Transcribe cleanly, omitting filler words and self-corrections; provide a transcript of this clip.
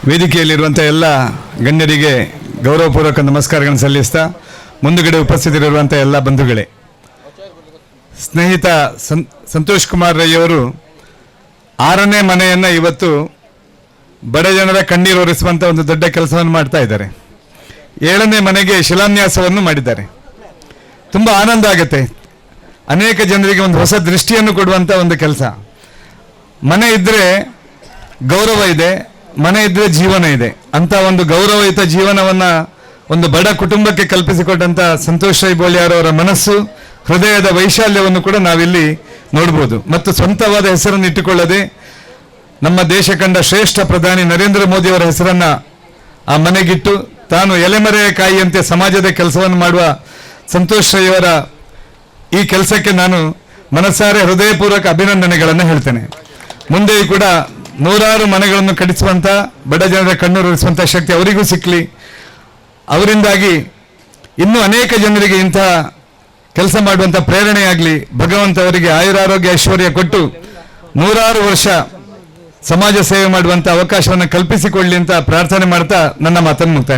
ವೇದಿಕೆಯಲ್ಲಿರುವಂಥ ಎಲ್ಲ ಗಣ್ಯರಿಗೆ ಗೌರವಪೂರ್ವಕ ನಮಸ್ಕಾರಗಳನ್ನು ಸಲ್ಲಿಸ್ತಾ, ಮುಂದುಗಡೆ ಉಪಸ್ಥಿತರಿರುವಂಥ ಎಲ್ಲ ಬಂಧುಗಳೇ, ಸ್ನೇಹಿತ ಸಂತೋಷ್ ಕುಮಾರ್ ರೈ ಅವರು 6ನೇ ಮನೆಯನ್ನು ಇವತ್ತು ಬಡ ಜನರ ಕಣ್ಣೀರು ಒರೆಸುವಂಥ ಒಂದು ದೊಡ್ಡ ಕೆಲಸವನ್ನು ಮಾಡ್ತಾ ಇದ್ದಾರೆ. 7ನೇ ಮನೆಗೆ ಶಿಲಾನ್ಯಾಸವನ್ನು ಮಾಡಿದ್ದಾರೆ. ತುಂಬ ಆನಂದ ಆಗುತ್ತೆ. ಅನೇಕ ಜನರಿಗೆ ಒಂದು ಹೊಸ ದೃಷ್ಟಿಯನ್ನು ಕೊಡುವಂಥ ಒಂದು ಕೆಲಸ. ಮನೆ ಇದ್ದರೆ ಗೌರವ ಇದೆ, ಮನೆ ಇದ್ದರೆ ಜೀವನ ಇದೆ ಅಂತ ಒಂದು ಗೌರವಯುತ ಜೀವನವನ್ನು ಒಂದು ಬಡ ಕುಟುಂಬಕ್ಕೆ ಕಲ್ಪಿಸಿಕೊಟ್ಟಂಥ ಸಂತೋಷ್ ರೈ ಬೋಳಿಯಾರ್ ಅವರ ಮನಸ್ಸು, ಹೃದಯದ ವೈಶಾಲ್ಯವನ್ನು ಕೂಡ ನಾವಿಲ್ಲಿ ನೋಡ್ಬೋದು. ಮತ್ತು ಸ್ವಂತವಾದ ಹೆಸರನ್ನು ಇಟ್ಟುಕೊಳ್ಳದೆ ನಮ್ಮ ದೇಶ ಕಂಡ ಶ್ರೇಷ್ಠ ಪ್ರಧಾನಿ ನರೇಂದ್ರ ಮೋದಿ ಅವರ ಹೆಸರನ್ನು ಆ ಮನೆಗಿಟ್ಟು ತಾನು ಎಲೆಮರೆಯ ಕಾಯಿಯಂತೆ ಸಮಾಜದ ಕೆಲಸವನ್ನು ಮಾಡುವ ಸಂತೋಷ್ ರೈ ಅವರ ಈ ಕೆಲಸಕ್ಕೆ ನಾನು ಮನಸಾರೆ ಹೃದಯಪೂರ್ವಕ ಅಭಿನಂದನೆಗಳನ್ನು ಹೇಳ್ತೇನೆ. ಮುಂದೆಯೂ ಕೂಡ 100 ಮನೆಗಳನ್ನು ಕಟ್ಟಿಸುವಂಥ, ಬಡ ಜನರ ಕಣ್ಣುರಿಸುವಂಥ ಶಕ್ತಿ ಅವರಿಗೂ ಸಿಕ್ಕಲಿ. ಅವರಿಂದಾಗಿ ಇನ್ನೂ ಅನೇಕ ಜನರಿಗೆ ಇಂತಹ ಕೆಲಸ ಮಾಡುವಂಥ ಪ್ರೇರಣೆಯಾಗಲಿ. ಭಗವಂತ ಅವರಿಗೆ ಆಯುರಾರೋಗ್ಯ ಐಶ್ವರ್ಯ ಕೊಟ್ಟು 100 ವರ್ಷ ಸಮಾಜ ಸೇವೆ ಮಾಡುವಂಥ ಅವಕಾಶವನ್ನು ಕಲ್ಪಿಸಿಕೊಳ್ಳಿ ಅಂತ ಪ್ರಾರ್ಥನೆ ಮಾಡ್ತಾ ನನ್ನ ಮಾತನ್ನು ಮುಕ್ತಾಯ ಮಾಡ್ತೀನಿ.